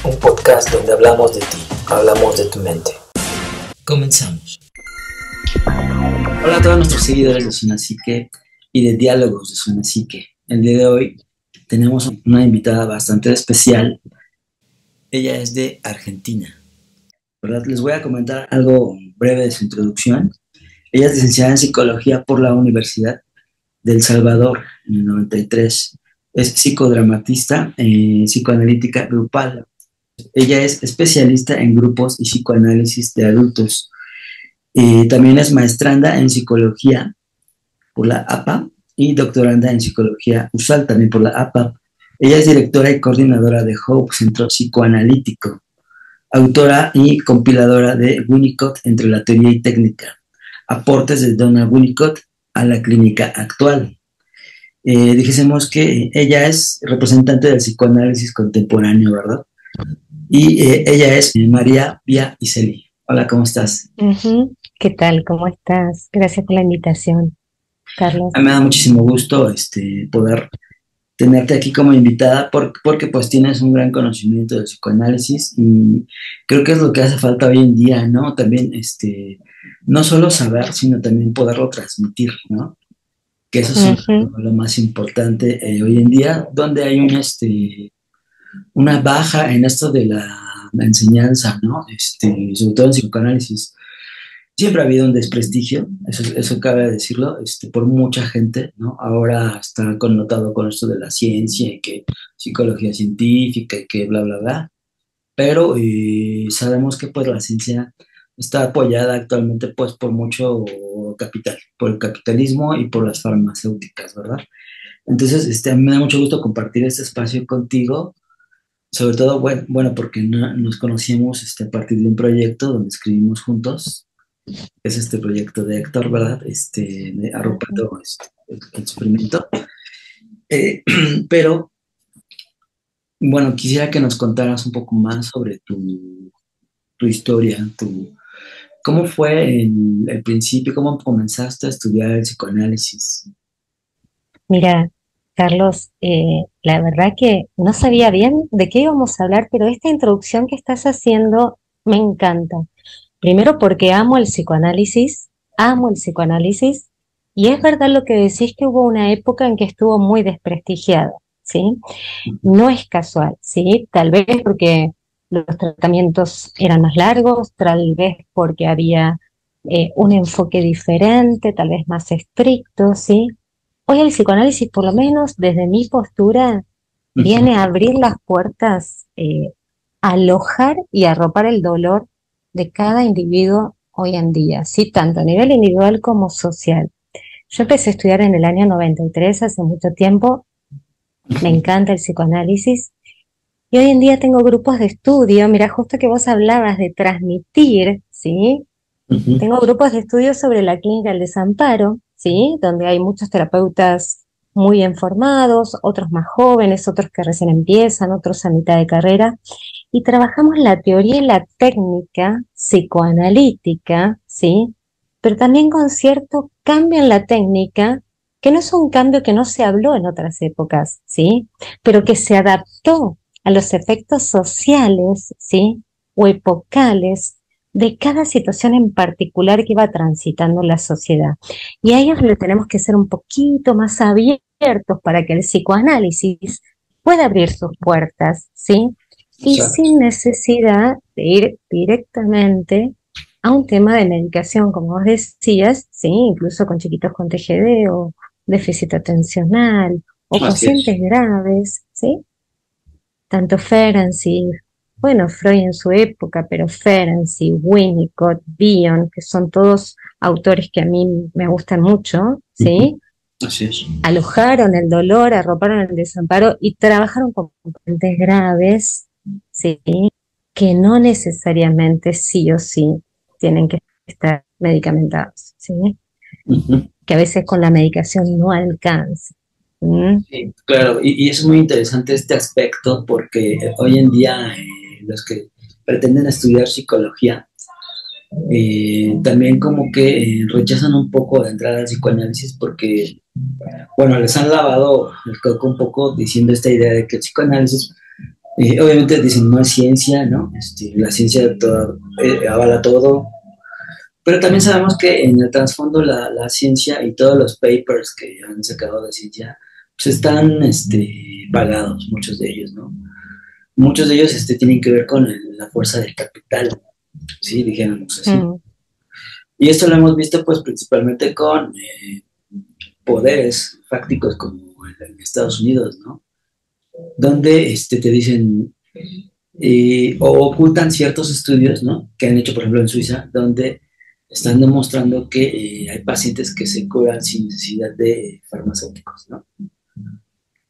un podcast donde hablamos de ti, hablamos de tu mente. Comenzamos. Hola a todos nuestros seguidores de Suena Psique y de Diálogos de Suena Psique. El día de hoy tenemos una invitada bastante especial. Ella es de Argentina, ¿verdad? Les voy a comentar algo breve de su introducción. Ella es licenciada en Psicología por la Universidad de El Salvador en el 93. Es psicodramatista, psicoanalítica grupal. Ella es especialista en grupos y psicoanálisis de adultos. También es maestranda en psicología por la APA y doctoranda en psicología usual también por la APA. Ella es directora y coordinadora de Hope, Centro Psicoanalítico, autora y compiladora de Winnicott entre la teoría y técnica, aportes de Donna Winnicott a la clínica actual. Dijésemos que ella es representante del psicoanálisis contemporáneo, ¿verdad? Y ella es María Pía Iseli. Hola, ¿cómo estás? ¿Qué tal? ¿Cómo estás? Gracias por la invitación, Carlos. A mí me da muchísimo gusto poder tenerte aquí como invitada porque pues tienes un gran conocimiento del psicoanálisis y creo que es lo que hace falta hoy en día, ¿no? También no solo saber, sino también poderlo transmitir, ¿no? Que eso es lo más importante hoy en día, donde hay una baja en esto de la enseñanza, ¿no? Sobre todo en psicoanálisis. Siempre ha habido un desprestigio, eso cabe decirlo, por mucha gente, ¿no? Ahora está connotado con esto de la ciencia, y que psicología científica, y que bla, bla, bla. Pero sabemos que pues la ciencia está apoyada actualmente pues por mucho capital, por el capitalismo y por las farmacéuticas, ¿verdad? Entonces, a mí me da mucho gusto compartir este espacio contigo, sobre todo, bueno porque nos conocimos a partir de un proyecto donde escribimos juntos. Es este proyecto de Héctor, ¿verdad? De Arropando el Sufrimiento. Pero, bueno, quisiera que nos contaras un poco más sobre tu historia, cómo fue el principio, cómo comenzaste a estudiar el psicoanálisis. Mira, Carlos, la verdad que no sabía bien de qué íbamos a hablar, pero esta introducción que estás haciendo me encanta. Primero porque amo el psicoanálisis, y es verdad lo que decís que hubo una época en que estuvo muy desprestigiado, ¿sí? No es casual, ¿sí? Tal vez porque los tratamientos eran más largos, tal vez porque había un enfoque diferente, tal vez más estricto, ¿sí? Hoy el psicoanálisis, por lo menos desde mi postura, viene a abrir las puertas, a alojar y arropar el dolor de cada individuo hoy en día, ¿sí? Tanto a nivel individual como social. Yo empecé a estudiar en el año 93, hace mucho tiempo. Me encanta el psicoanálisis y hoy en día tengo grupos de estudio. Mira, justo que vos hablabas de transmitir, ¿sí? Tengo grupos de estudio sobre la clínica del desamparo, ¿sí? Donde hay muchos terapeutas muy bien formados, otros más jóvenes, otros que recién empiezan, otros a mitad de carrera, y trabajamos la teoría y la técnica psicoanalítica, ¿sí? Pero también con cierto cambio en la técnica, que no es un cambio que no se habló en otras épocas, ¿sí? Pero que se adaptó a los efectos sociales, ¿sí? O epocales de cada situación en particular que iba transitando la sociedad. Y a ellos le tenemos que ser un poquito más abiertos para que el psicoanálisis pueda abrir sus puertas, ¿sí? Y sin necesidad de ir directamente a un tema de medicación, como vos decías, ¿sí? Incluso con chiquitos con TGD o déficit atencional o pacientes graves, ¿sí? Tanto Ferenczi, bueno, Freud en su época, pero Ferenczi, Winnicott, Bion, que son todos autores que a mí me gustan mucho, ¿sí? Así es. Alojaron el dolor, arroparon el desamparo y trabajaron con pacientes graves, ¿sí? Que no necesariamente sí o sí tienen que estar medicamentados, ¿sí? Que a veces con la medicación no alcanza. Sí, claro, y es muy interesante este aspecto porque hoy en día los que pretenden estudiar psicología también como que rechazan un poco de entrar al psicoanálisis porque, bueno, les han lavado el coco un poco diciendo esta idea de que el psicoanálisis Obviamente dicen no es ciencia, ¿no? La ciencia avala todo, pero también sabemos que en el trasfondo la ciencia y todos los papers que han sacado de ciencia pues están pagados, muchos de ellos, ¿no? Muchos de ellos tienen que ver con la fuerza del capital, ¿sí? Dijéramos así. Mm, Y esto lo hemos visto pues principalmente con poderes fácticos como en Estados Unidos, ¿no? Donde te dicen o ocultan ciertos estudios, ¿no? Que han hecho, por ejemplo, en Suiza, donde están demostrando que hay pacientes que se curan sin necesidad de farmacéuticos, ¿no?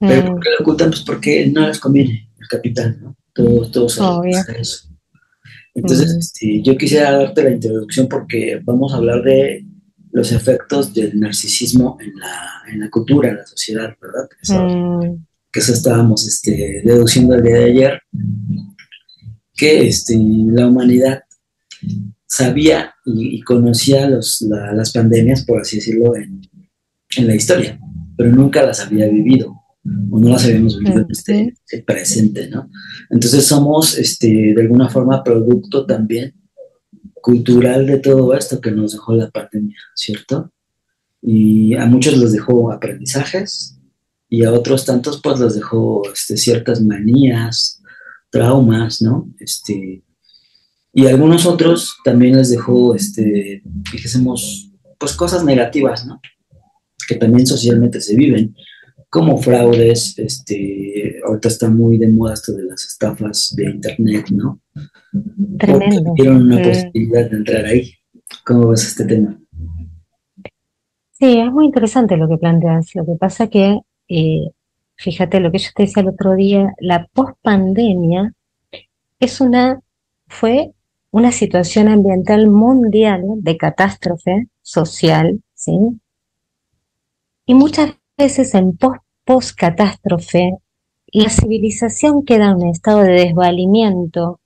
Pero ¿por mm, qué lo ocultan? Pues porque no les conviene el capital, ¿no? Todo se obvio. reduce a eso. Entonces, Mm, yo quisiera darte la introducción porque vamos a hablar de los efectos del narcisismo en la cultura, en la sociedad, ¿verdad? mm, Que eso estábamos deduciendo el día de ayer, que la humanidad sabía y conocía las pandemias, por así decirlo, en la historia, pero nunca las había vivido o no las habíamos vivido en mm, este presente, ¿no? Entonces somos, de alguna forma, producto también cultural de todo esto que nos dejó la pandemia, ¿cierto? Y a muchos les dejó aprendizajes y a otros tantos pues les dejó ciertas manías, traumas, ¿no? Y a algunos otros también les dejó, dijésemos, pues cosas negativas, ¿no? Que también socialmente se viven, como fraudes, ahorita está muy de moda esto de las estafas de internet, ¿no? Porque tremendo. dieron una Mm. posibilidad de entrar ahí. ¿Cómo ves este tema? Sí, es muy interesante lo que planteas. Lo que pasa que, eh, fíjate lo que yo te decía el otro día, la pospandemia es fue una situación ambiental mundial de catástrofe social, ¿sí? Y muchas veces en post-catástrofe, la civilización queda en un estado de desvalimiento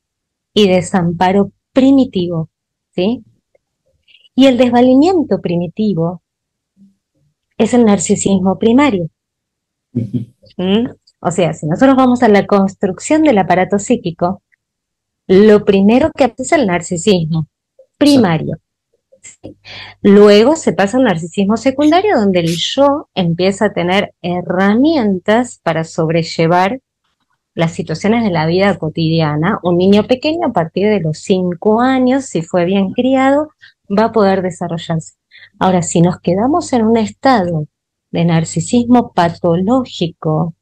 y desamparo primitivo, ¿sí? Y el desvalimiento primitivo es el narcisismo primario. ¿Mm? O sea, si nosotros vamos a la construcción del aparato psíquico, lo primero que hace es el narcisismo primario. Luego se pasa al narcisismo secundario, donde el yo empieza a tener herramientas para sobrellevar las situaciones de la vida cotidiana. Un niño pequeño a partir de los 5 años, si fue bien criado, va a poder desarrollarse. Ahora, si nos quedamos en un estado de narcisismo patológico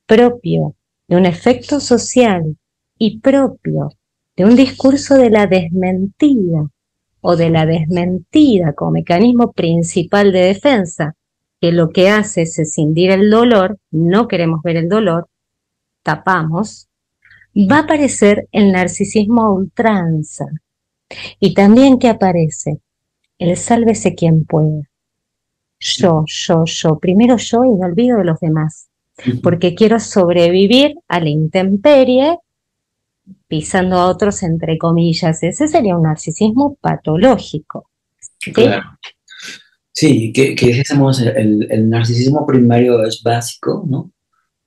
propio de un efecto social y propio de un discurso de la desmentida o de la desmentida como mecanismo principal de defensa, que lo que hace es escindir el dolor, no queremos ver el dolor, tapamos, va a aparecer el narcisismo a ultranza. Y también que aparece el sálvese quien pueda. Yo, primero yo y me olvido de los demás, porque quiero sobrevivir a la intemperie pisando a otros entre comillas. Ese sería un narcisismo patológico, ¿sí? Claro. Sí, que dijésemos, el narcisismo primario es básico, ¿no?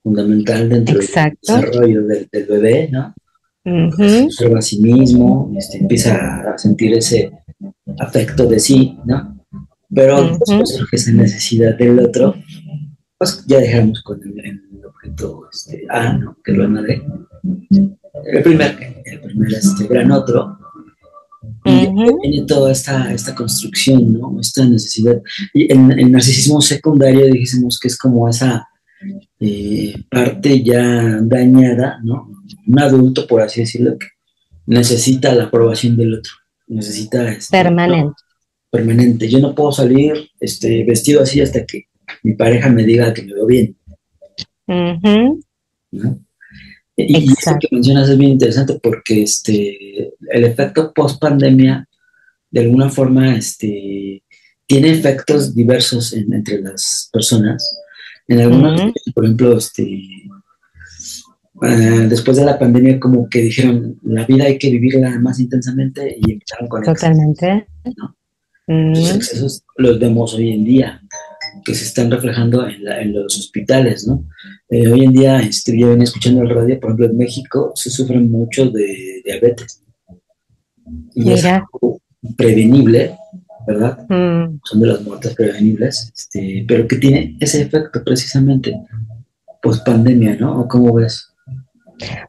Fundamental dentro del Exacto. desarrollo del bebé, ¿no? Porque se Ujú, observa a sí mismo, empieza a sentir ese afecto de sí, ¿no? Pero después ujú, surge esa necesidad del otro, pues ya dejamos con el objeto A, ¿no? Que es la madre. El primer gran otro, y ya ujú. viene toda esta construcción, ¿no? Esta necesidad. Y en el narcisismo secundario dijésemos que es como esa parte ya dañada, ¿no? Un adulto, por así decirlo, que necesita la aprobación del otro, necesita no, Permanente. permanente. Yo no puedo salir vestido así hasta que mi pareja me diga que me veo bien, Ujú, ¿no? Y esto que exacto. mencionas es bien interesante porque el efecto post pandemia, de alguna forma, tiene efectos diversos entre las personas. En algunos, Ujú, por ejemplo, después de la pandemia como que dijeron, la vida hay que vivirla más intensamente y empezaron con excesos, totalmente. ¿no? Esos Ujú, excesos los vemos hoy en día. que se están reflejando en los hospitales, ¿no? Hoy en día, yo venía escuchando el radio, por ejemplo, en México se sufre mucho de diabetes y es Mira, algo prevenible, ¿verdad? mm, Son de las muertes prevenibles, pero que tiene ese efecto precisamente post pandemia, ¿no? ¿O cómo ves?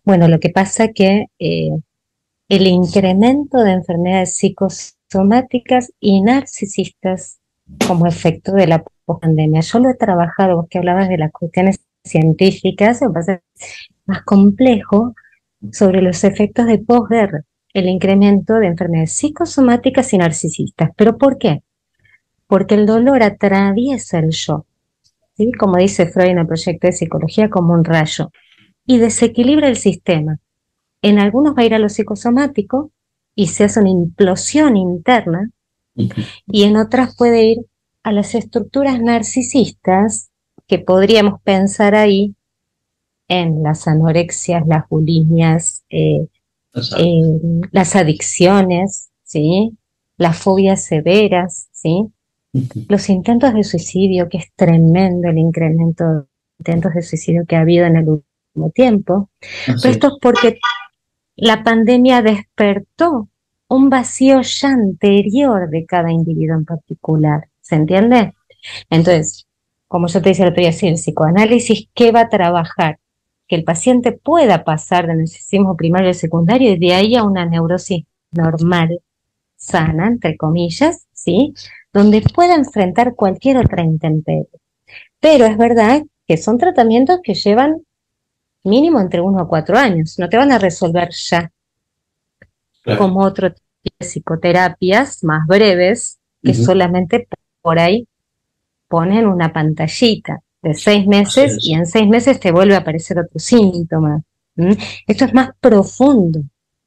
bueno, lo que pasa que el incremento de enfermedades psicosomáticas y narcisistas como efecto de la pandemia. Yo lo he trabajado, vos que hablabas de las cuestiones científicas, me parece más complejo sobre los efectos de posguerra, el incremento de enfermedades psicosomáticas y narcisistas. ¿Pero por qué? Porque el dolor atraviesa el yo, ¿sí? Como dice Freud en el proyecto de psicología, como un rayo, y desequilibra el sistema. En algunos va a ir a lo psicosomático y se hace una implosión interna, y en otras puede ir a las estructuras narcisistas, que podríamos pensar ahí en las anorexias, las bulimias, eh, las adicciones, ¿sí? Las fobias severas, ¿sí? Los intentos de suicidio, que es tremendo el incremento de intentos de suicidio que ha habido en el último tiempo. Pero esto es porque la pandemia despertó un vacío ya anterior de cada individuo en particular. ¿Se entiende? Entonces, como yo te decía el otro día, sí, el psicoanálisis, ¿qué va a trabajar? Que el paciente pueda pasar del narcisismo primario al secundario y de ahí a una neurosis normal, sana, entre comillas, ¿sí? Donde pueda enfrentar cualquier otra intemperie. Pero es verdad que son tratamientos que llevan mínimo entre 1 a 4 años, no te van a resolver ya, Claro. como otro tipo de psicoterapias más breves que solamente por ahí ponen una pantallita de 6 meses y en 6 meses te vuelve a aparecer otro síntoma. ¿Mm? Esto es más profundo,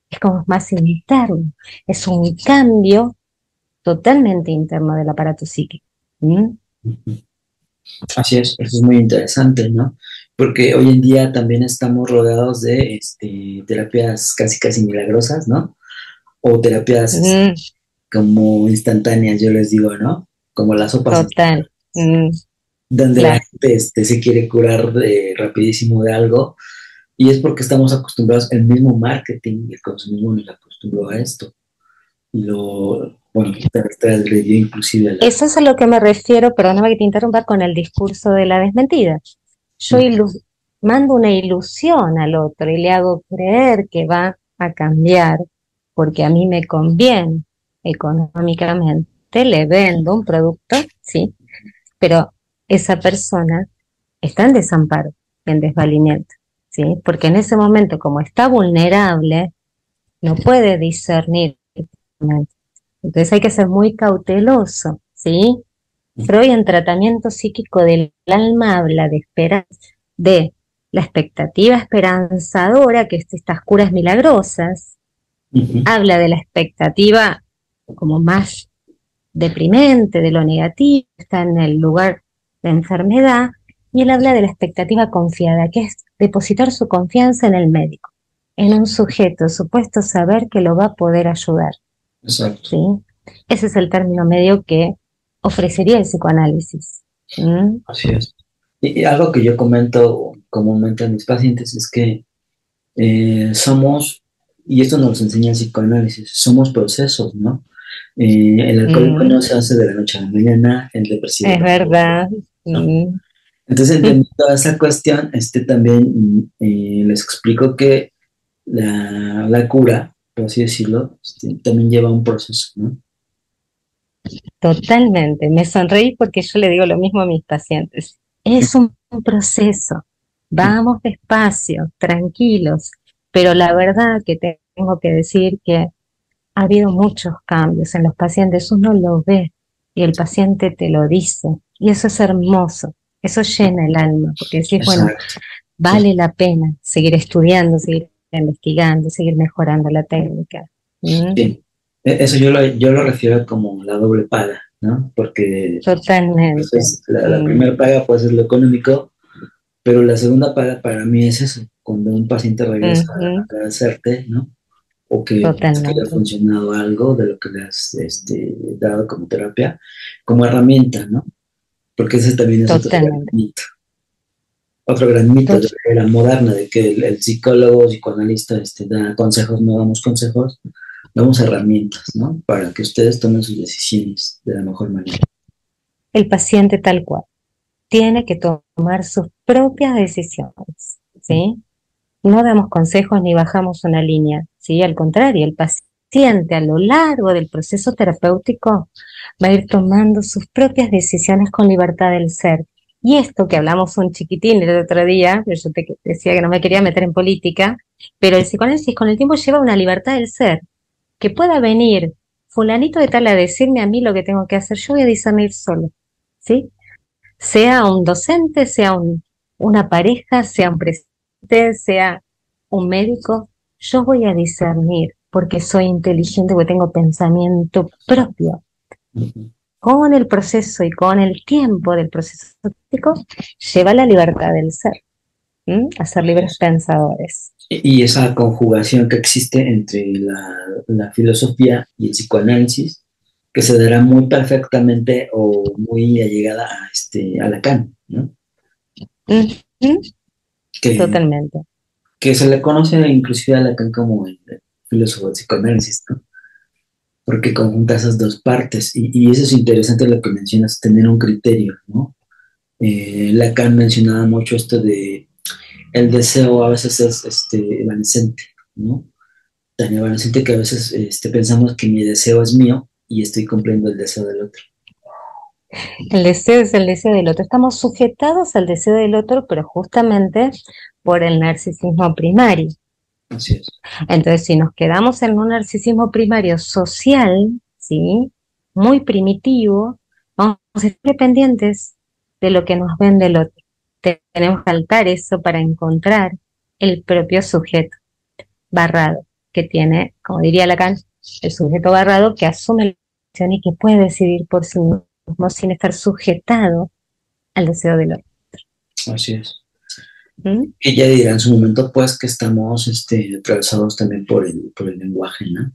es como más interno, es un cambio totalmente interno del aparato psíquico. ¿Mm? Así es, eso es muy interesante, ¿no? Porque hoy en día también estamos rodeados de terapias casi casi milagrosas, ¿no? O terapias Mm, como instantáneas, yo les digo, ¿no? Como las sopas total, donde la claro. gente se quiere curar rapidísimo de algo, y es porque estamos acostumbrados, el mismo marketing y el consumismo nos acostumbró a esto. Bueno, te transgredió inclusive a la... Eso es a lo que me refiero, perdóname que te interrumpa, con el discurso de la desmentida. Yo mando una ilusión al otro y le hago creer que va a cambiar porque a mí me conviene económicamente, le vendo un producto, sí, pero esa persona está en desamparo, en desvalimiento, sí, porque en ese momento, como está vulnerable, no puede discernir. Entonces hay que ser muy cauteloso, ¿sí? Freud en tratamiento psíquico del alma habla de esperanza, de la expectativa esperanzadora, que es estas curas milagrosas, habla de la expectativa como más deprimente, de lo negativo, está en el lugar de enfermedad, y él habla de la expectativa confiada, que es depositar su confianza en el médico, en un sujeto supuesto saber que lo va a poder ayudar. Exacto. ¿Sí? Ese es el término medio que ofrecería el psicoanálisis. ¿Mm? Así es. Y algo que yo comento comúnmente a mis pacientes es que somos, y esto nos enseña el psicoanálisis, somos procesos, ¿no? El alcohólico no se hace de la noche a la mañana, el depresivo Es tampoco, verdad. ¿no? Entonces, entendiendo toda esa cuestión, también les explico que la cura, por así decirlo, también lleva un proceso, ¿no? Totalmente. Me sonreí porque yo le digo lo mismo a mis pacientes. Es un proceso. Vamos despacio, tranquilos. Pero la verdad que tengo que decir que ha habido muchos cambios en los pacientes. Uno lo ve y el paciente te lo dice. Y eso es hermoso. Eso llena el alma. Porque decís, bueno, Exacto. vale la pena seguir estudiando, seguir investigando, seguir mejorando la técnica. ¿Mm? Sí. Eso yo lo refiero como la doble paga, ¿no? Porque Totalmente. pues, la primera paga pues es lo económico, pero la segunda paga para mí es eso, cuando un paciente regresa a agradecerte, ¿no? O que piensa que le ha Totalmente. funcionado algo de lo que le has dado como terapia, como herramienta, ¿no? porque ese también es otro gran Totalmente. mito. Otro gran mito de Tot- la era moderna, de que el psicólogo, psicoanalista, da consejos, no damos consejos, damos herramientas, ¿no? Para que ustedes tomen sus decisiones de la mejor manera. el paciente tal cual tiene que tomar sus propias decisiones, ¿sí? No damos consejos ni bajamos una línea, ¿sí? Al contrario, el paciente a lo largo del proceso terapéutico va a ir tomando sus propias decisiones con libertad del ser. Y esto que hablamos un chiquitín el otro día, yo te decía que no me quería meter en política, pero el psicoanálisis con el tiempo lleva una libertad del ser, que pueda venir fulanito de tal a decirme a mí lo que tengo que hacer, yo voy a discernir solo, ¿sí? Sea un docente, sea una pareja, sea un presidente, sea un médico, yo voy a discernir porque soy inteligente, porque tengo pensamiento propio. Ujú. Con el proceso y con el tiempo del proceso psíquico, lleva la libertad del ser, a ser libres pensadores. Y esa conjugación que existe entre la filosofía y el psicoanálisis, que se dará muy perfectamente o muy allegada a Lacan, ¿no? Ujú. Que, Totalmente. que se le conoce inclusive a Lacan como el filósofo del psicoanálisis, ¿no? Porque conjunta esas dos partes. Y eso es interesante lo que mencionas, tener un criterio, ¿no? Lacan mencionaba mucho esto de el deseo a veces es evanescente, ¿no? Tan evanescente que a veces pensamos que mi deseo es mío y estoy cumpliendo el deseo del otro. El deseo es el deseo del otro. Estamos sujetados al deseo del otro, pero justamente por el narcisismo primario. Así es. Entonces, si nos quedamos en un narcisismo primario social, ¿sí? Muy primitivo, vamos a ser dependientes de lo que nos ven del otro. Tenemos que saltar eso para encontrar el propio sujeto barrado, que tiene, como diría Lacan, el sujeto barrado que asume la decisión y que puede decidir por sí mismo sin estar sujetado al deseo del otro. Así es. ¿Mm? Y ya dirá en su momento, pues, que estamos atravesados también por el lenguaje, ¿no?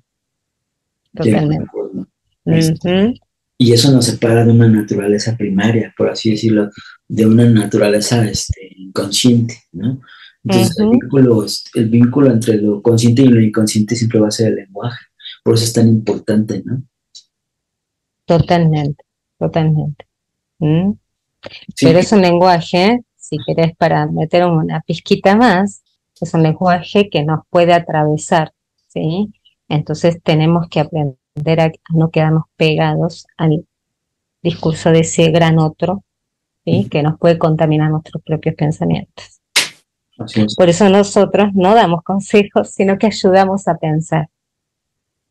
De alguna Totalmente. forma. Ujú. Y eso nos separa de una naturaleza primaria, por así decirlo, de una naturaleza inconsciente, ¿no? Entonces Ujú. el vínculo entre lo consciente y lo inconsciente siempre va a ser el lenguaje. Por eso es tan importante, ¿no? Totalmente, totalmente. ¿Mm? Sí, Pero es un lenguaje, si querés para meter una pizquita más, es un lenguaje que nos puede atravesar, ¿sí? Entonces tenemos que aprender a no quedarnos pegados al discurso de ese gran otro, ¿sí? Que nos puede contaminar nuestros propios pensamientos. así es. Por eso nosotros no damos consejos, sino que ayudamos a pensar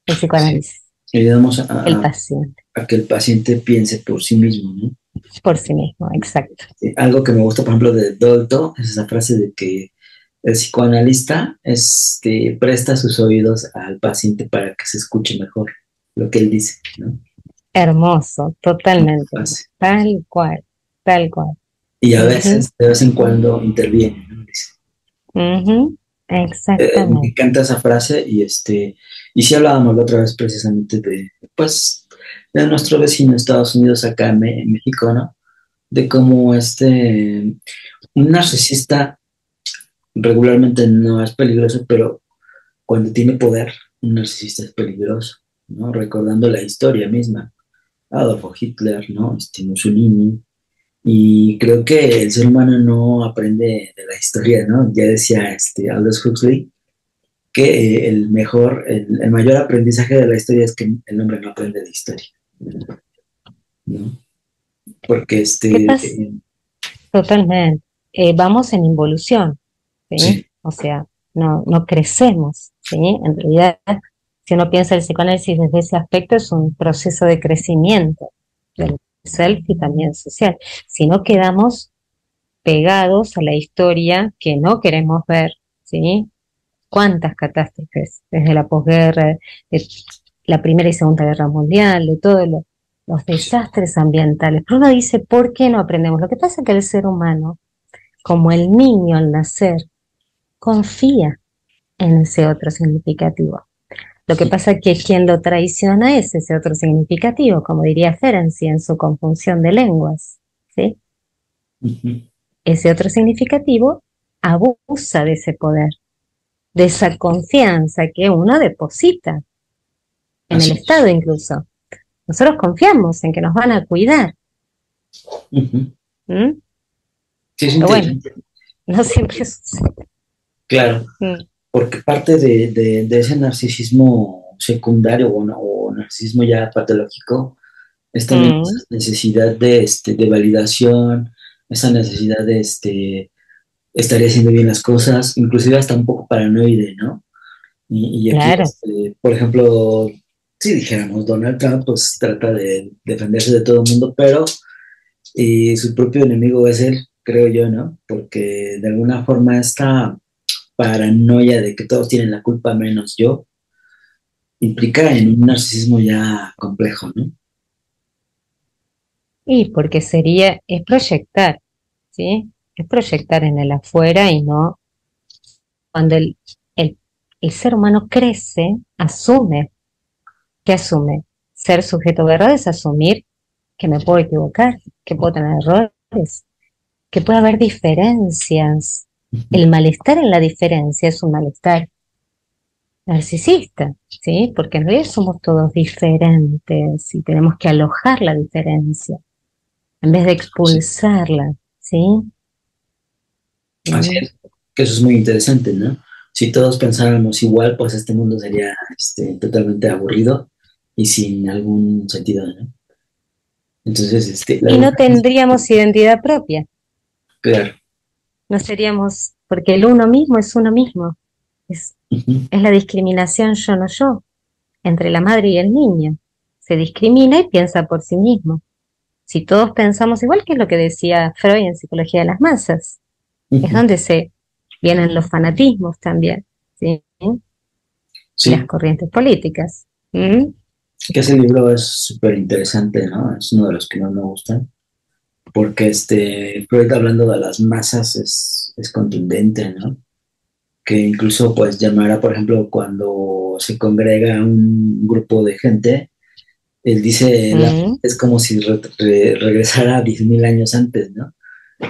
el Sí. psicoanálisis, Ayudamos el paciente, a que el paciente piense por sí mismo, ¿no? por sí mismo, exacto. Algo que me gusta, por ejemplo, de Dolto es esa frase de que el psicoanalista presta sus oídos al paciente para que se escuche mejor lo que él dice, ¿no? Hermoso, totalmente, Frase. tal cual, tal cual. Y a Ujú, veces, de vez en cuando, interviene, ¿no? Dice. ujú, Me exactamente. encanta esa frase y sí hablábamos la otra vez precisamente pues, de nuestro vecino Estados Unidos acá en México, ¿no? De cómo un narcisista regularmente no es peligroso, pero cuando tiene poder, un narcisista es peligroso, ¿no? Recordando la historia misma, Adolfo Hitler, ¿no? Mussolini, y creo que el ser humano no aprende de la historia, ¿no? Ya decía Aldous Huxley que el mayor aprendizaje de la historia es que el hombre no aprende de historia, ¿no? Porque ¿Qué pasa? Totalmente. Vamos en involución, ¿sí? sí, O sea, no crecemos, ¿sí? En realidad, si uno piensa el psicoanálisis desde ese aspecto, es un proceso de crecimiento del self y también social. Si no quedamos pegados a la historia que no queremos ver, ¿sí? Cuántas catástrofes, desde la posguerra, de la Primera y Segunda Guerra Mundial, de todos los desastres ambientales. Pero uno dice, ¿por qué no aprendemos? Lo que pasa es que el ser humano, como el niño al nacer, confía en ese otro significativo. Lo que pasa es que quien lo traiciona es ese otro significativo, como diría Ferenczi en su conjunción de lenguas. ¿sí? Ujú. Ese otro significativo abusa de ese poder, de esa confianza que uno deposita en el Así Estado es. incluso. Nosotros confiamos en que nos van a cuidar, Ujú. ¿m? Sí, es Pero bueno, interesante. no siempre sucede. Claro, Mm, porque parte de ese narcisismo secundario o narcisismo ya patológico es también esa mm, necesidad de validación, esa necesidad estaría haciendo bien las cosas, inclusive hasta un poco paranoide, ¿no? Y aquí, claro. por ejemplo, si dijéramos, Donald Trump, pues trata de defenderse de todo el mundo, pero su propio enemigo es él, creo yo, ¿no? Porque de alguna forma esta paranoia de que todos tienen la culpa menos yo, implica en un narcisismo ya complejo, ¿no? Y porque sería, es proyectar, ¿sí? Es proyectar en el afuera y no cuando el, el ser humano crece, asume. ¿Qué asume? Ser sujeto de verdad es asumir que me puedo equivocar, que puedo tener errores, que puede haber diferencias. Ujú. El malestar en la diferencia es un malestar narcisista, ¿sí? Porque en realidad somos todos diferentes y tenemos que alojar la diferencia en vez de Sí, expulsarla, ¿sí? así Mm. es, que eso es muy interesante, ¿no? Si todos pensáramos igual, pues este mundo sería totalmente aburrido y sin algún sentido, ¿no? Entonces, Y no tendríamos identidad propia, claro. no seríamos, porque el uno mismo es uno mismo, es, Ujú. es la discriminación yo no yo, entre la madre y el niño. Se discrimina y piensa por sí mismo. Si todos pensamos igual, que es lo que decía Freud en Psicología de las Masas, es Ujú. donde se vienen los fanatismos también, ¿sí? Y las Sí, corrientes políticas. ¿Mm? que ese libro es súper interesante, ¿no? Es uno de los que más me gustan, porque Freud hablando de las masas es contundente, ¿no? Que incluso pues llamará, por ejemplo, cuando se congrega un grupo de gente, él dice, Mm. es como si regresara a 10.000 años antes, ¿no?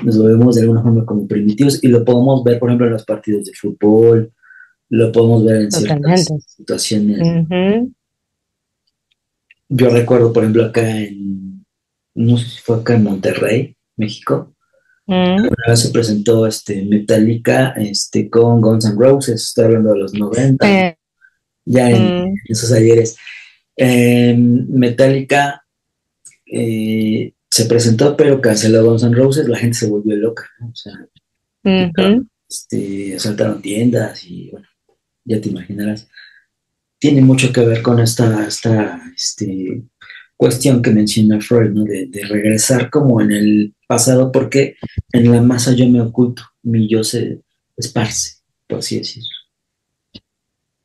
Nos volvemos de alguna forma como primitivos y lo podemos ver, por ejemplo, en los partidos de fútbol, lo podemos ver en ciertas Totalmente. situaciones. Ujú. Yo recuerdo, por ejemplo, no sé si fue acá en Monterrey, México, Mm. una vez se presentó Metallica con Guns N' Roses, estoy hablando de los 90, Sí. ya en Mm. esos ayeres. Metallica se presentó, pero canceló Guns N' Roses, la gente se volvió loca, ¿no? O sea, Ujú. asaltaron tiendas y bueno, ya te imaginarás. Tiene mucho que ver con esta cuestión que menciona Freud, ¿no? De regresar como en el pasado, porque en la masa yo me oculto, mi yo se esparce, por así decirlo.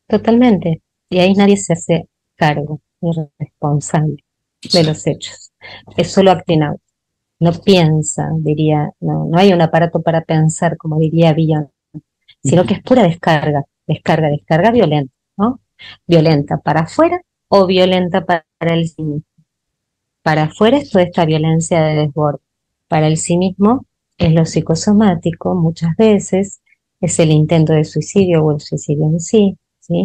Totalmente. Y ahí nadie se hace cargo ni responsable O de sea, los hechos. Es solo acting out. No piensa, diría, no, no hay un aparato para pensar, como diría Villon, sino ujú, que es pura descarga, descarga, descarga violenta, ¿no? Violenta para afuera o violenta para el sí mismo. Para afuera es toda esta violencia de desborde. Para el sí mismo es lo psicosomático, muchas veces es el intento de suicidio o el suicidio en sí, ¿sí?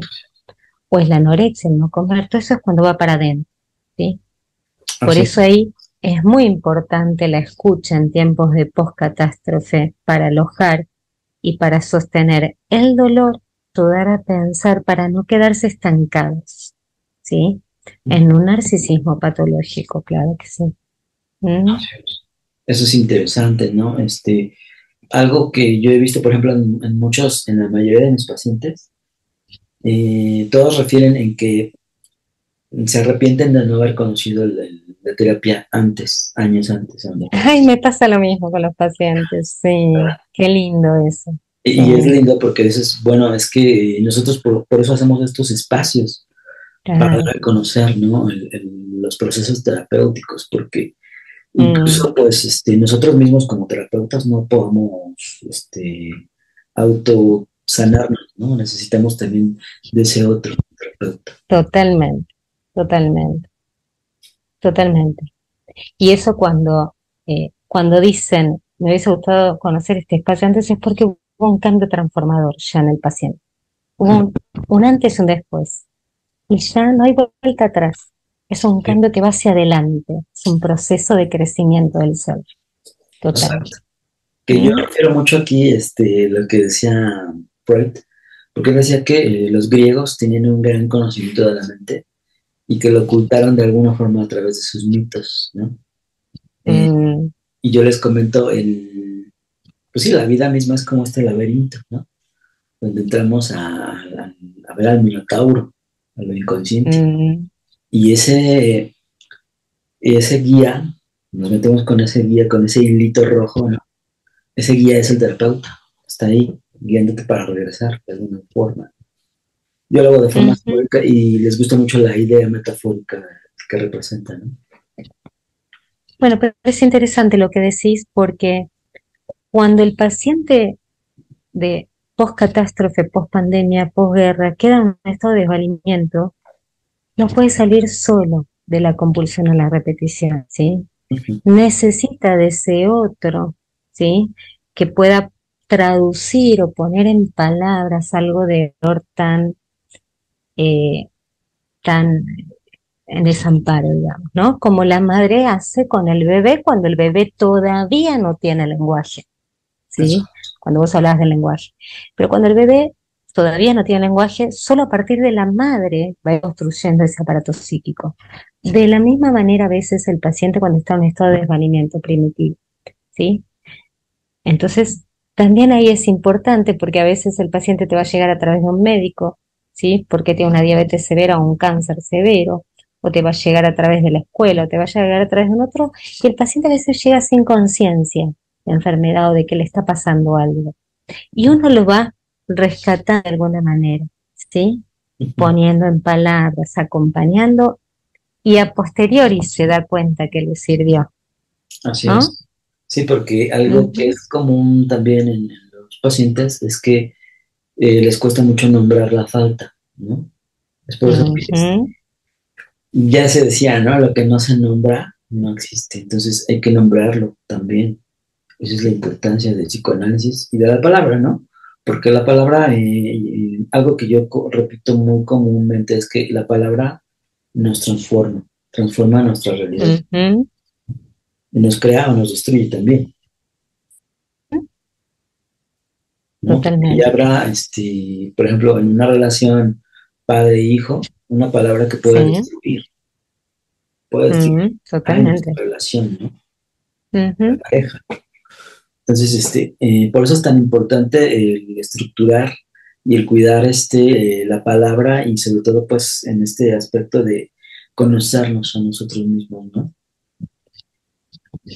O es la anorexia, el no comer, todo eso es cuando va para adentro, ¿sí? Por así eso es. ahí es muy importante la escucha en tiempos de post-catástrofe para alojar y para sostener el dolor, ayudar a pensar para no quedarse estancados, ¿sí? En un narcisismo patológico, claro que sí. ¿Mm? Así es. Eso es interesante, ¿no? Algo que yo he visto, por ejemplo, en la mayoría de mis pacientes, todos refieren en que se arrepienten de no haber conocido la terapia antes, años antes, a lo mejor. Ay, me pasa lo mismo con los pacientes, sí, qué lindo eso, sí, Y es lindo porque dices, bueno, es que nosotros por eso hacemos estos espacios para claro. dar a conocer, ¿no? Los procesos terapéuticos, porque Mm, incluso, pues, nosotros mismos como terapeutas no podemos, auto sanarnos, ¿no? Necesitamos también de ese otro terapeuta. totalmente, totalmente, totalmente. Y eso cuando cuando dicen, me hubiese gustado conocer este espacio antes, es porque hubo un cambio transformador ya en el paciente. Hubo un antes y un después. Y ya no hay vuelta atrás. Es un Sí, cambio que va hacia adelante. Es un proceso de crecimiento del ser. Total. exacto. Que yo ¿Mm? refiero mucho aquí lo que decía Freud, porque él decía que los griegos tenían un gran conocimiento de la mente y que lo ocultaron de alguna forma a través de sus mitos, ¿no? Eh, Mm, y yo les comento pues sí, la vida misma es como este laberinto, ¿no? Donde entramos a ver al minotauro, a lo inconsciente. mm, Y ese guía, nos metemos con ese guía, con ese hilito rojo, ¿no? Ese guía es el terapeuta, está ahí, guiándote para regresar de alguna forma. Yo lo hago de forma ujú. simbólica y les gusta mucho la idea metafórica que representa, ¿no? Bueno, pero es interesante lo que decís porque cuando el paciente de post-catástrofe, post-pandemia, post-guerra queda en un estado de desvalimiento, no puede salir solo de la compulsión a la repetición, ¿sí? Ujú. Necesita de ese otro, ¿sí? Que pueda traducir o poner en palabras algo de dolor eh, tan en desamparo, digamos, ¿no? Como la madre hace con el bebé cuando el bebé todavía no tiene lenguaje, Eso. ¿sí? Cuando vos hablabas del lenguaje. Pero cuando el bebé todavía no tiene lenguaje, solo a partir de la madre va construyendo ese aparato psíquico. De la misma manera, a veces el paciente cuando está en un estado de desvanecimiento primitivo, ¿sí? Entonces, también ahí es importante porque a veces el paciente te va a llegar a través de un médico, ¿sí? Porque tiene una diabetes severa o un cáncer severo, o te va a llegar a través de la escuela, o te va a llegar a través de un otro, y el paciente a veces llega sin conciencia de enfermedad o de que le está pasando algo. Y uno lo va rescatando de alguna manera, ¿sí? Ujú. Poniendo en palabras, acompañando, y a posteriori se da cuenta que le sirvió, Así ¿no? es. Sí, porque algo que Ujú, es común también en los pacientes es que les cuesta mucho nombrar la falta, ¿no? Es por eso que ujú, ya se decía, ¿no? Lo que no se nombra no existe. Entonces hay que nombrarlo también. Esa es la importancia del psicoanálisis y de la palabra, ¿no? Porque la palabra, algo que yo repito muy comúnmente es que la palabra nos transforma, transforma nuestra realidad ujú. y nos crea o nos destruye también, ¿no? Porque ya Totalmente, habrá, por ejemplo, en una relación padre-hijo, una palabra que sí, puede destruir años totalmente. de relación, ¿no? La Ujú. pareja. Entonces, por eso es tan importante el estructurar y el cuidar la palabra y sobre todo pues en este aspecto de conocernos a nosotros mismos, ¿no?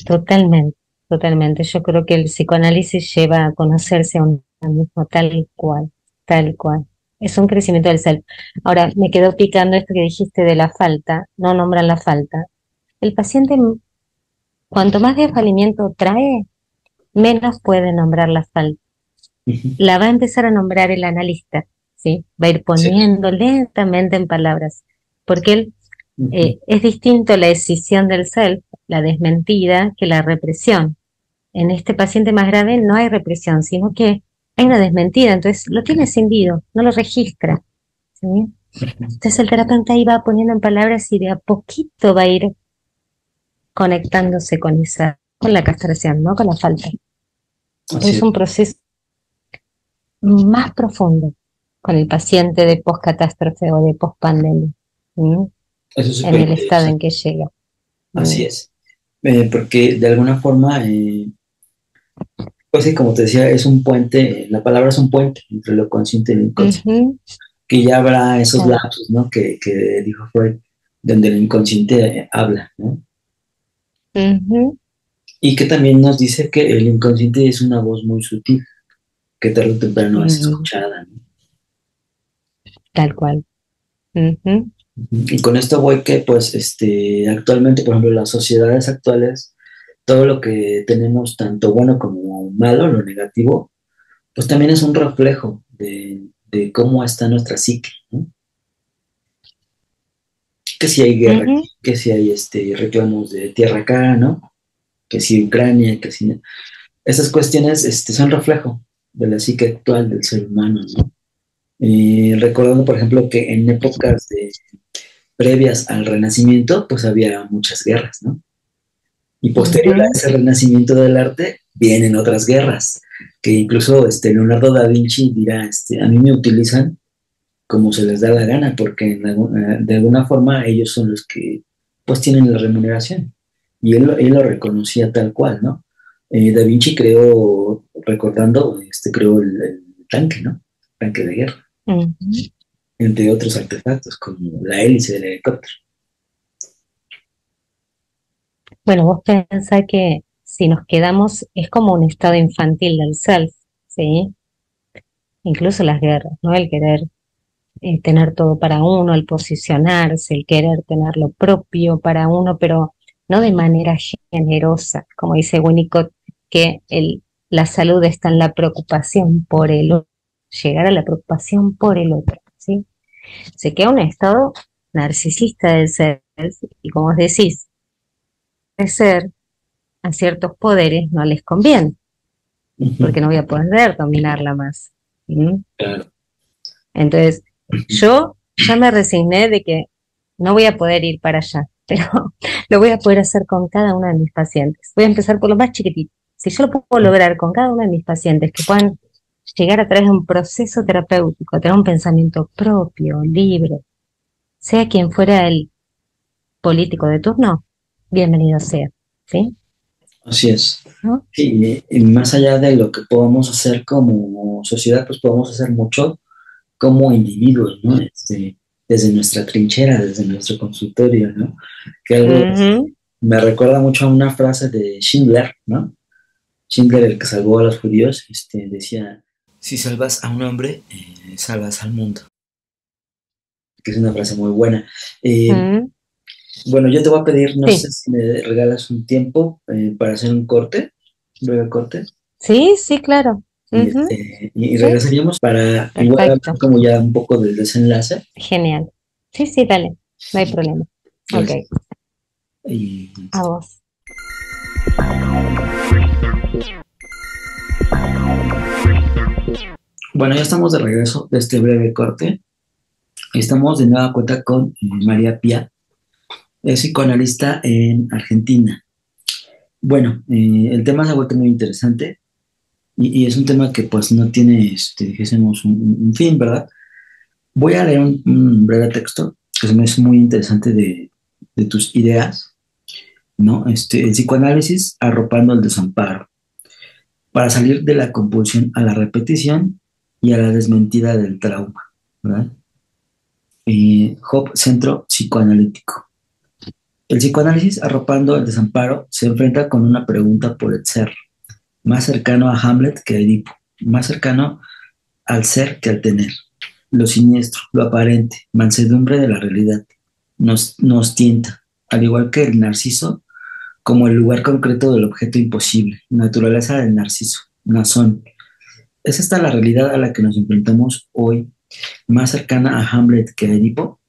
Totalmente, totalmente. Yo creo que el psicoanálisis lleva a conocerse a uno mismo tal cual, tal cual. Es un crecimiento del ser. Ahora, me quedó picando esto que dijiste de la falta, no nombran la falta. El paciente, cuanto más desvalimiento trae, menos puede nombrar la falta. Ujú. La va a empezar a nombrar el analista, ¿sí? Va a ir Sí. poniendo lentamente en palabras, porque él Ujú. es distinto la escisión del self, la desmentida, que la represión. En este paciente más grave no hay represión, sino que hay una desmentida, entonces lo tiene escindido, no lo registra, ¿sí? Ujú. Entonces el terapeuta ahí va poniendo en palabras y de a poquito va a ir conectándose con con la castración, ¿no? Con la falta. Así Es es. un proceso más profundo con el paciente de post-catástrofe o de post-pandemia, ¿sí? Eso es súper En el estado en interesante. que llega. Así Mm. es. Porque de alguna forma, pues sí, como te decía, es un puente, la palabra es un puente entre lo consciente y lo inconsciente, Ujú, que ya habrá esos claro. lapsos, ¿no? Que dijo Freud, donde el inconsciente habla, ¿no? Ujú, Y que también nos dice que el inconsciente es una voz muy sutil, que tarde o temprano es mm, escuchada, ¿no? tal cual. Ujú, Y con esto voy que, pues, actualmente, por ejemplo, las sociedades actuales, todo lo que tenemos, tanto bueno como malo, lo negativo, pues también es un reflejo de cómo está nuestra psique, ¿no? Que si hay guerra ujú, aquí, que si hay reclamos de tierra acá, ¿no? que si Ucrania, que si... Esas cuestiones son reflejo de la psique actual del ser humano, ¿no? Recordando, por ejemplo, que en épocas previas al Renacimiento, pues había muchas guerras, ¿no? Y posterior a ese renacimiento del arte, vienen otras guerras, que incluso Leonardo da Vinci dirá, a mí me utilizan como se les da la gana, porque de alguna forma ellos son los que pues tienen la remuneración. Y él lo reconocía tal cual, ¿no? Da Vinci creó, recordando, creó el tanque, ¿no? Tanque de guerra, entre otros artefactos, como la hélice del helicóptero. Bueno, vos pensás que si nos quedamos, es como un estado infantil del self, ¿sí? Incluso las guerras, ¿no? El querer tener todo para uno, el posicionarse, el querer tener lo propio para uno, pero no de manera generosa, como dice Winnicott, que la salud está en la preocupación por el otro, llegar a la preocupación por el otro, ¿sí? Se queda un estado narcisista del ser, y como vos decís, crecer a ciertos poderes no les conviene, porque no voy a poder dominarla más. ¿Sí? Claro. Entonces, yo ya me resigné de que no voy a poder ir para allá, pero lo voy a poder hacer con cada uno de mis pacientes. Voy a empezar por lo más chiquitito. Si yo lo puedo lograr con cada uno de mis pacientes, que puedan llegar a través de un proceso terapéutico, tener un pensamiento propio, libre, sea quien fuera el político de turno, bienvenido sea. ¿Sí? Así es. ¿No? Sí, y más allá de lo que podamos hacer como sociedad, pues podemos hacer mucho como individuos, ¿no? Desde nuestra trinchera, desde nuestro consultorio, ¿no? Que algo me recuerda mucho a una frase de Schindler, ¿no? Schindler, el que salvó a los judíos, decía, si salvas a un hombre, salvas al mundo. Que es una frase muy buena. Bueno, yo te voy a pedir, no sé si me regalas un tiempo para hacer un breve corte. Sí, sí, claro. Y regresaríamos para igual hablar como ya un poco del desenlace. Genial. Sí, sí, dale. No hay problema. Pues, ok. A vos. Bueno, ya estamos de regreso de este breve corte. Estamos de nueva cuenta con María Pía, es psicoanalista en Argentina. Bueno, el tema se ha vuelto muy interesante y es un tema que pues no tiene, dijésemos, un fin, ¿verdad? Voy a leer un breve texto que se me hace muy interesante de tus ideas, ¿no? El psicoanálisis arropando el desamparo para salir de la compulsión a la repetición y a la desmentida del trauma, ¿verdad? Job Centro Psicoanalítico. El psicoanálisis arropando el desamparo se enfrenta con una pregunta por el ser, más cercano a Hamlet que a Edipo, más cercano al ser que al tener, lo siniestro, lo aparente, mansedumbre de la realidad, nos tienta, al igual que el narciso, como el lugar concreto del objeto imposible, naturaleza del narciso, nazón. ¿Es esta la realidad a la que nos enfrentamos hoy, más cercana a Hamlet que a Edipo?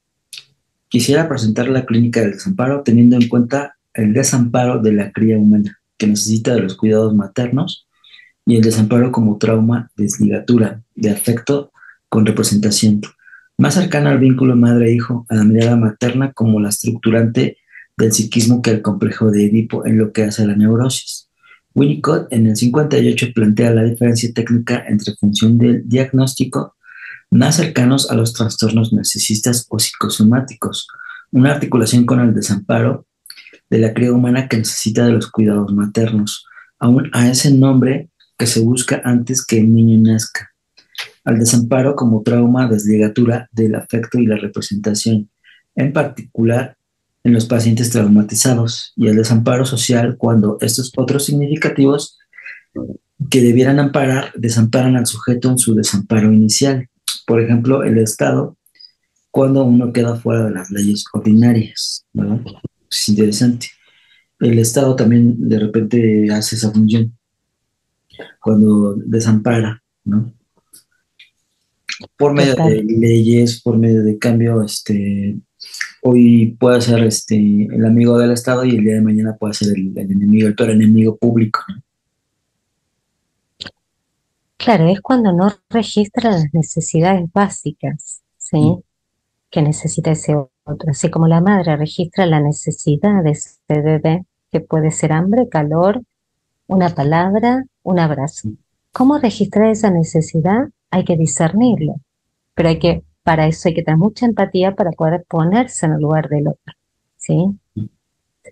Quisiera presentar la clínica del desamparo teniendo en cuenta el desamparo de la cría humana, que necesita de los cuidados maternos, y el desamparo como trauma de desligatura, de afecto con representación, más cercana al vínculo madre-hijo, a la mirada materna como la estructurante del psiquismo que el complejo de Edipo en lo que hace a la neurosis. Winnicott en el 58 plantea la diferencia técnica entre función del diagnóstico más cercanos a los trastornos narcisistas o psicosomáticos, una articulación con el desamparo de la cría humana que necesita de los cuidados maternos, aún a ese nombre que se busca antes que el niño nazca, al desamparo como trauma, desligatura del afecto y la representación, en particular en los pacientes traumatizados, y el desamparo social cuando estos otros significativos que debieran amparar desamparan al sujeto en su desamparo inicial. Por ejemplo, el Estado, cuando uno queda fuera de las leyes ordinarias, ¿verdad? Es interesante. El Estado también de repente hace esa función cuando desampara, ¿no? Por medio de leyes, por medio de cambio, Hoy puede ser el amigo del Estado y el día de mañana puede ser el enemigo, el peor enemigo público, ¿no? Claro, es cuando no registra las necesidades básicas, ¿sí? Mm. Que necesita ese otro. Así como la madre registra la necesidad de ese bebé, que puede ser hambre, calor, una palabra, un abrazo. ¿Cómo registrar esa necesidad? Hay que discernirlo, pero para eso hay que tener mucha empatía para poder ponerse en el lugar del otro, ¿sí?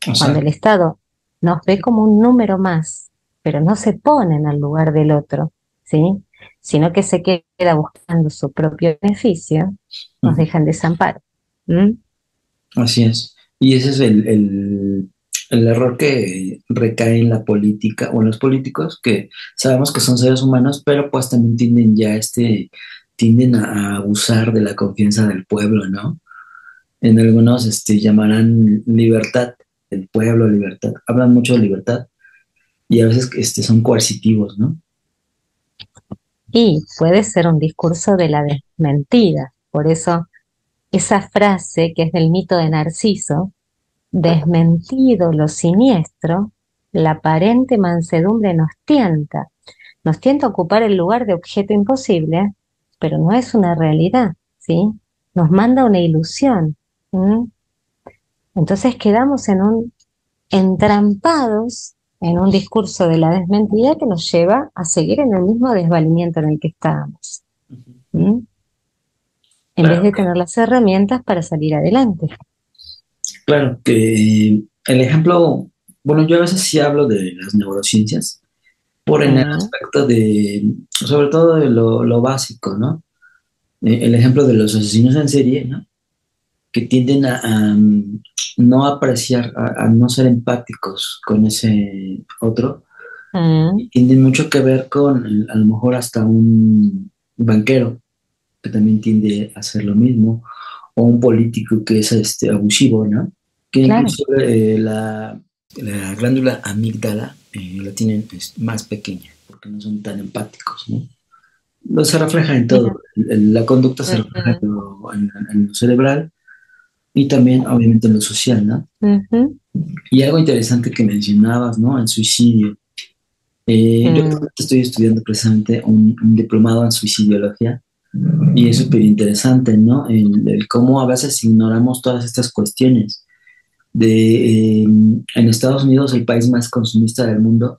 O Cuando sea, el Estado nos ve como un número más, pero no se pone en el lugar del otro, ¿sí? Sino que se queda buscando su propio beneficio, nos ujú, dejan desamparo. ¿Mm? así es. Y ese es el error que recae en la política o en los políticos, que sabemos que son seres humanos, pero pues también tienden a abusar de la confianza del pueblo, ¿no? En algunos llamarán libertad del pueblo, libertad. Hablan mucho de libertad y a veces son coercitivos, ¿no? Y puede ser un discurso de la desmentida. Por eso, esa frase que es del mito de Narciso, desmentido lo siniestro, la aparente mansedumbre nos tienta a ocupar el lugar de objeto imposible, pero no es una realidad, ¿sí? Nos manda una ilusión. ¿Mm? Entonces quedamos entrampados en un discurso de la desmentida que nos lleva a seguir en el mismo desvalimiento en el que estábamos. Ujú. ¿Mm? En vez Claro de tener las herramientas para salir adelante. claro que el ejemplo, bueno, yo a veces sí hablo de las neurociencias por en el Mm, aspecto de, sobre todo de lo básico, ¿no? El ejemplo de los asesinos en serie, ¿no? Que tienden a no apreciar, a no ser empáticos con ese otro, y mm, tienden mucho que ver con a lo mejor hasta un banquero que también tiende a hacer lo mismo, o un político que es abusivo, ¿no? Que claro. incluso la glándula amígdala la tienen más pequeña, porque no son tan empáticos, ¿no? Se refleja en Mira. todo, la conducta se refleja Ujú, en lo cerebral y también obviamente en lo social, ¿no? ujú, Y algo interesante que mencionabas, ¿no? El suicidio. Yo mm. actualmente estoy estudiando precisamente un diplomado en suicidología y es súper interesante, ¿no? El cómo a veces ignoramos todas estas cuestiones. En Estados Unidos, el país más consumista del mundo,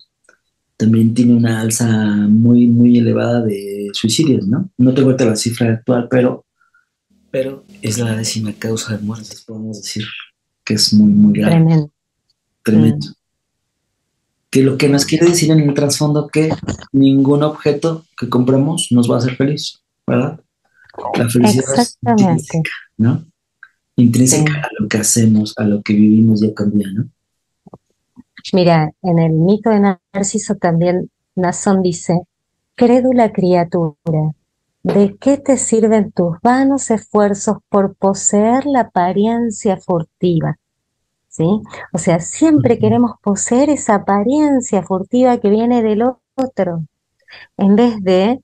también tiene una alza muy, muy elevada de suicidios, ¿no? No tengo ahorita la cifra actual, pero es la décima causa de muertes, podemos decir que es muy, muy grave, Tremendo. tremendo. Mm. Que lo que nos quiere decir en el trasfondo que ningún objeto que compramos nos va a hacer feliz, ¿verdad? La felicidad es Exactamente. intrínseca, ¿no? Intrínseca Sí. a lo que hacemos, a lo que vivimos día con día, ¿no? Mira, en el mito de Narciso también Nasón dice, crédula criatura, ¿de qué te sirven tus vanos esfuerzos por poseer la apariencia furtiva? ¿Sí? O sea, siempre Ujú, queremos poseer esa apariencia furtiva que viene del otro, en vez de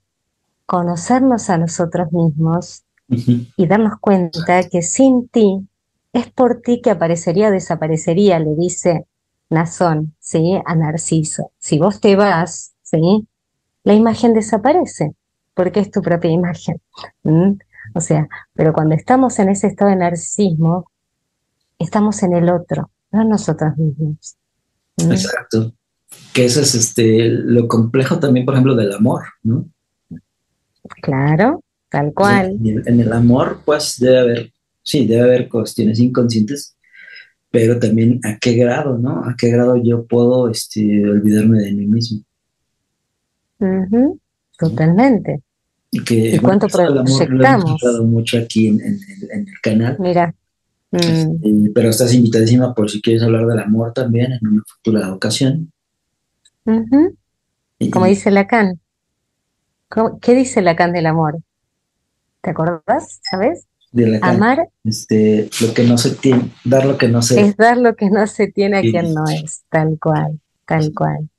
conocernos a nosotros mismos ujú. y darnos cuenta que sin ti es por ti que aparecería o desaparecería, le dice Nazón, ¿sí? A Narciso. Si vos te vas, ¿sí? La imagen desaparece, porque es tu propia imagen. ¿Mm? O sea, pero cuando estamos en ese estado de narcisismo, estamos en el otro, no en nosotros mismos. ¿Mm? Exacto. Que eso es lo complejo también, por ejemplo, del amor, ¿no? Claro, tal O sea, cual. en el amor, pues sí, debe haber cuestiones inconscientes, pero también a qué grado, ¿no? A qué grado yo puedo olvidarme de mí mismo, Ujú, ¿no? totalmente. Y que, ¿Y bueno, cuánto eso del amor lo hemos hablado proyectamos? mucho aquí en el canal, Mira, mm, pero estás invitadísima por si quieres hablar del amor también en una futura ocasión. ujú, como Y dice Lacan. ¿Qué dice Lacan del amor? ¿Te acordás? ¿Sabes? de la calle, Amar lo que no se tiene, dar lo que no se es dar lo que no se tiene a quien tiene. no es, tal cual, tal cual.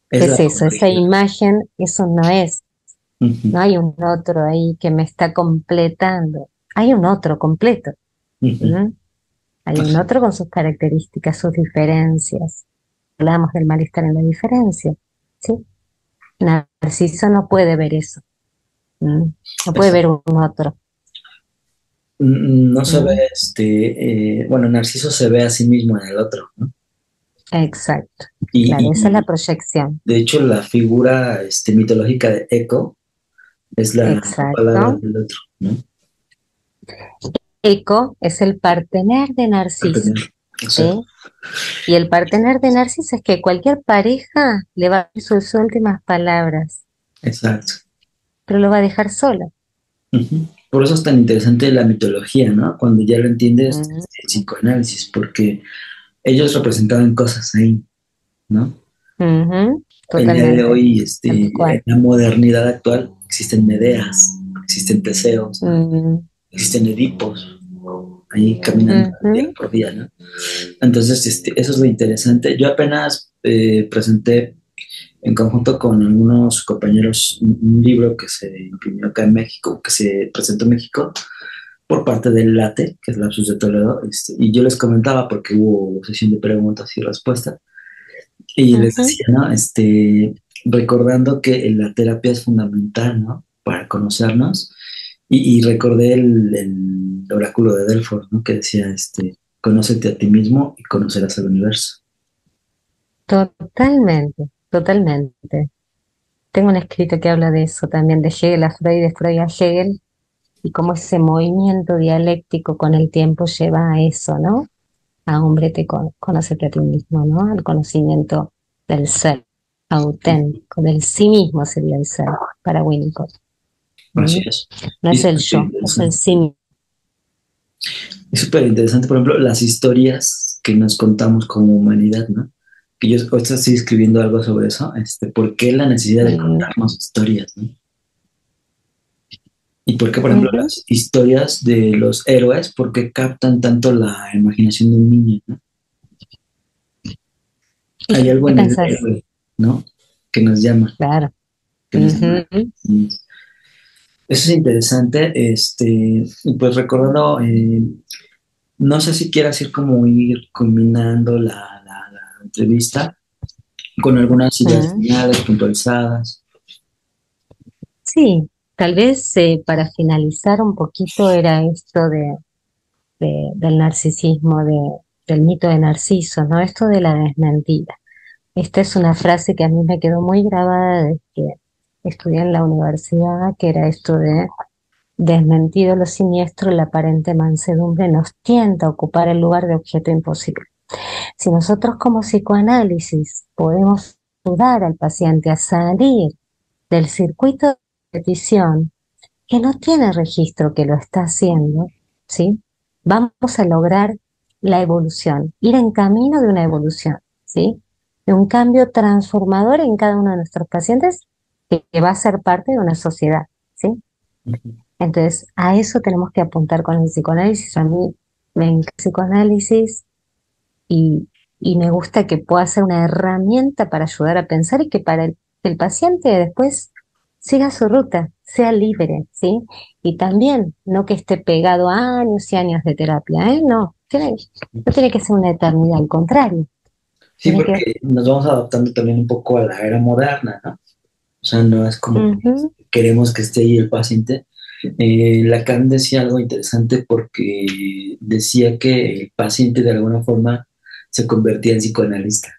¿Qué Es la es eso? Esa complejidad. imagen, eso no es. Ujú, No hay un otro ahí que me está completando. Hay un otro completo. ujú. ¿Mm? Hay un otro con sus características, sus diferencias. Hablamos del malestar en la diferencia, ¿sí? Narciso no puede ver eso, ¿m? No puede ver Exacto. un otro. No se ve, ¿M? bueno, Narciso se ve a sí mismo en el otro, ¿no? Exacto, Y, claro, esa es la y, proyección. de hecho la figura mitológica de Eco es la palabra Exacto. del otro, ¿no? Eco es el partener de Narciso, Partener. Exacto, ¿sí? Y el partener de Narciso es que cualquier pareja le va a decir sus últimas palabras, exacto. pero lo va a dejar solo. Ujú. Por eso es tan interesante la mitología, ¿no? Cuando ya lo entiendes, Mm, el psicoanálisis, porque ellos representaban cosas ahí, ¿no? ujú, El día de totalmente, hoy, tal en cual. la modernidad actual, existen Medeas, existen Teseos, Mm, existen Edipos, ahí caminando día ujú, por día, ¿no? Entonces, eso es lo interesante. Yo apenas presenté en conjunto con algunos compañeros un libro que se imprimió acá en México, que se presentó en México por parte del LATE, que es Lapsus de Toledo, y yo les comentaba porque hubo sesión de preguntas y respuestas, y les ujú. decía, ¿no? Recordando que la terapia es fundamental, ¿no? Para conocernos, y recordé el oráculo de Delfos, ¿no? Que decía, conócete a ti mismo y conocerás al universo. Totalmente, totalmente. Tengo un escrito que habla de eso también, de Hegel a Freud, de Freud a Hegel, y cómo ese movimiento dialéctico con el tiempo lleva a eso, ¿no? A hombre, conócete a ti mismo, ¿no? Al conocimiento del ser auténtico, del sí mismo sería el ser para Winnicott. Así ¿M? es. No Y es es el súper yo, es el interesante. sí mismo. Es súper interesante, por ejemplo, las historias que nos contamos como humanidad, ¿no? Que yo ahorita estoy escribiendo algo sobre eso, ¿por qué la necesidad de Mm, contarnos historias, ¿no? Y por qué, por ejemplo, ujú. las historias de los héroes, por qué captan tanto la imaginación de un niño, ¿no? ¿Y Hay algo qué en el pensás? héroe, ¿no? Que nos llama, Claro. que nos llama. Ujú. Mm. Eso es interesante, y pues recordando, no sé si quieras ir como ir combinando la entrevista con algunas ideas Mm. finales puntualizadas. Sí, tal vez para finalizar un poquito era esto del narcisismo, del mito de Narciso, ¿no? Esto de la desmentida. Esta es una frase que a mí me quedó muy grabada desde que estudié en la universidad, que era esto de desmentido lo siniestro, la aparente mansedumbre nos tienta a ocupar el lugar de objeto imposible. Si nosotros como psicoanálisis podemos ayudar al paciente a salir del circuito de repetición, que no tiene registro que lo está haciendo, ¿sí? Vamos a lograr la evolución, ir en camino de una evolución, ¿sí? De un cambio transformador en cada uno de nuestros pacientes que va a ser parte de una sociedad, ¿sí? Ujú. Entonces, a eso tenemos que apuntar con el psicoanálisis. A mí me encanta el psicoanálisis y, y me gusta que pueda ser una herramienta para ayudar a pensar y que para el paciente después siga su ruta, sea libre, ¿sí? Y también no que esté pegado a años y años de terapia, ¿eh? No, no tiene que ser una eternidad, al contrario, Sí, tiene que... porque nos vamos adaptando también un poco a la era moderna, ¿no? O sea, no es como que Ujú. queremos que esté ahí el paciente. Lacan decía algo interesante porque decía que el paciente de alguna forma se convertía en psicoanalista.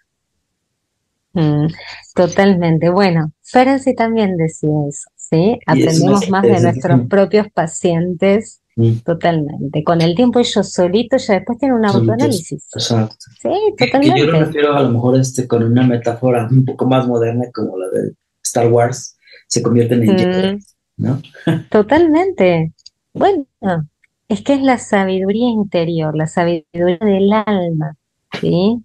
Mm, totalmente. Bueno, Ferenczi también decía eso, ¿sí? Y eso es Aprendemos más de nuestros interesantísimo. propios pacientes, Mm, totalmente. Con el tiempo ellos solitos ya después tienen un Solitos. autoanálisis. Exacto. Sí, Que yo lo totalmente. refiero a lo mejor con una metáfora un poco más moderna como la de Star Wars, se convierten en Jedi, Mm, ¿no? totalmente. Bueno, es que es la sabiduría interior, la sabiduría del alma, ¿sí?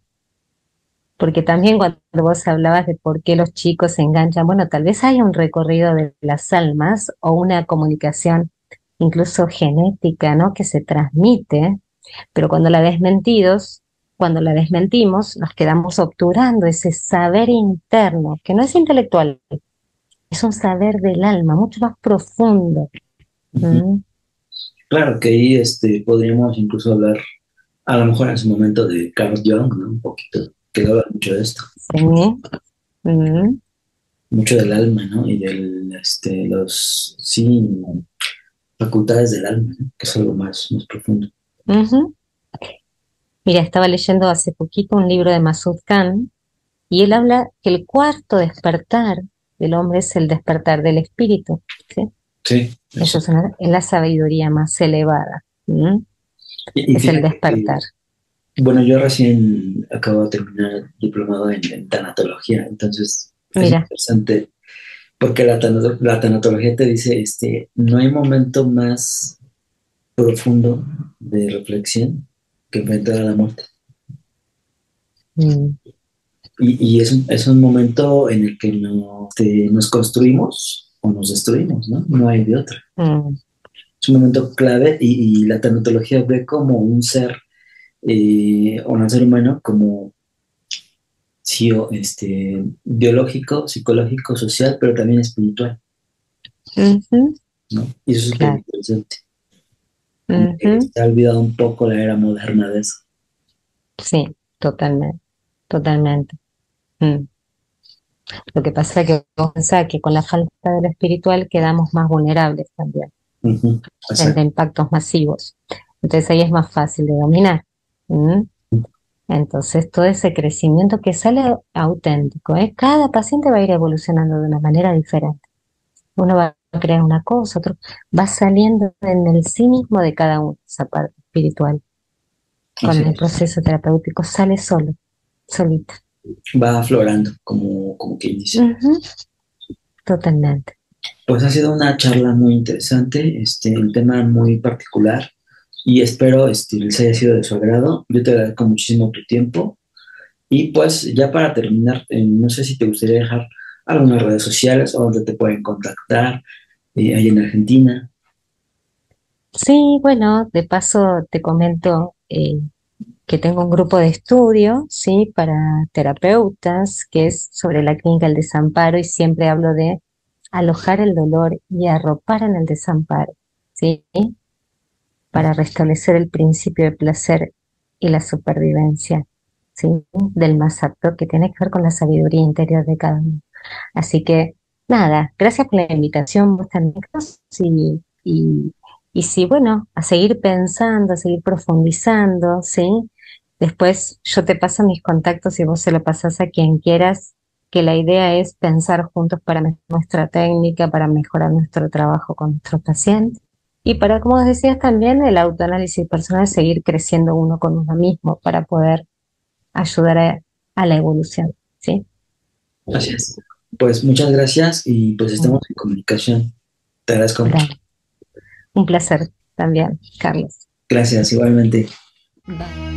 Porque también cuando vos hablabas de por qué los chicos se enganchan, bueno, tal vez hay un recorrido de las almas o una comunicación incluso genética, ¿no? Que se transmite, pero cuando la desmentimos, nos quedamos obturando ese saber interno, que no es intelectual, es un saber del alma, mucho más profundo. Ujú. ¿Mm? Claro que ahí podríamos incluso hablar A lo mejor en su momento de Carl Jung, ¿no? Un poquito, que habla mucho de esto, Sí. Mm, mucho del alma, ¿no? Y sí, facultades del alma, ¿no? Que es algo más profundo. ujú. Mira, estaba leyendo hace poquito un libro de Masud Khan y él habla que el cuarto despertar del hombre es el despertar del espíritu, ¿sí? Sí, Esa eso. es la sabiduría más elevada. ¿M? Y Es el fíjate que, despertar. bueno, yo recién acabo de terminar diplomado en tanatología, entonces es Mira, interesante porque la tanatología te dice, no hay momento más profundo de reflexión que enfrentar a la muerte. mm, Y es un momento en el que nos construimos o nos destruimos, ¿no? No hay de otra. mm, Es un momento clave y la tanatología ve como un ser, o un ser humano, como sí, biológico, psicológico, social, pero también espiritual, ujú, ¿no? Y eso es súper claro. interesante. Como que Ujú, se ha olvidado un poco la era moderna de eso. sí, totalmente, totalmente. Mm. Lo que pasa es que vos pensás que con la falta de lo espiritual quedamos más vulnerables también Ujú, frente a exacto. impactos masivos. Entonces ahí es más fácil de dominar. ¿M? Entonces todo ese crecimiento que sale auténtico, ¿eh? Cada paciente va a ir evolucionando de una manera diferente. Uno va a crear una cosa, otro va saliendo en el sí mismo de cada uno, esa parte espiritual. Así Con el es. proceso terapéutico sale solo, solita. Va aflorando, como quien dice. Ujú, totalmente. Pues ha sido una charla muy interesante, un tema muy particular y espero les haya sido de su agrado. Yo te agradezco muchísimo tu tiempo y pues ya para terminar, no sé si te gustaría dejar algunas redes sociales o donde te pueden contactar ahí en Argentina. Sí, bueno, de paso te comento que tengo un grupo de estudio, ¿sí? Para terapeutas, que es sobre la clínica del desamparo y siempre hablo de alojar el dolor y arropar en el desamparo, ¿sí? Para restablecer el principio de placer y la supervivencia, ¿sí? Del más apto, que tiene que ver con la sabiduría interior de cada uno. Así que, nada, gracias por la invitación, vos también, y sí, bueno, a seguir pensando, a seguir profundizando, ¿sí? Después yo te paso mis contactos y vos se lo pasás a quien quieras, que la idea es pensar juntos para mejorar nuestra técnica, para mejorar nuestro trabajo con nuestros pacientes. Y para, como decías también, el autoanálisis personal, seguir creciendo uno con uno mismo para poder ayudar a la evolución, ¿sí? Así es. Pues muchas gracias y pues estamos Mm, en comunicación. Te agradezco mucho. dale. Un placer también, Carlos. Gracias, igualmente. Bye.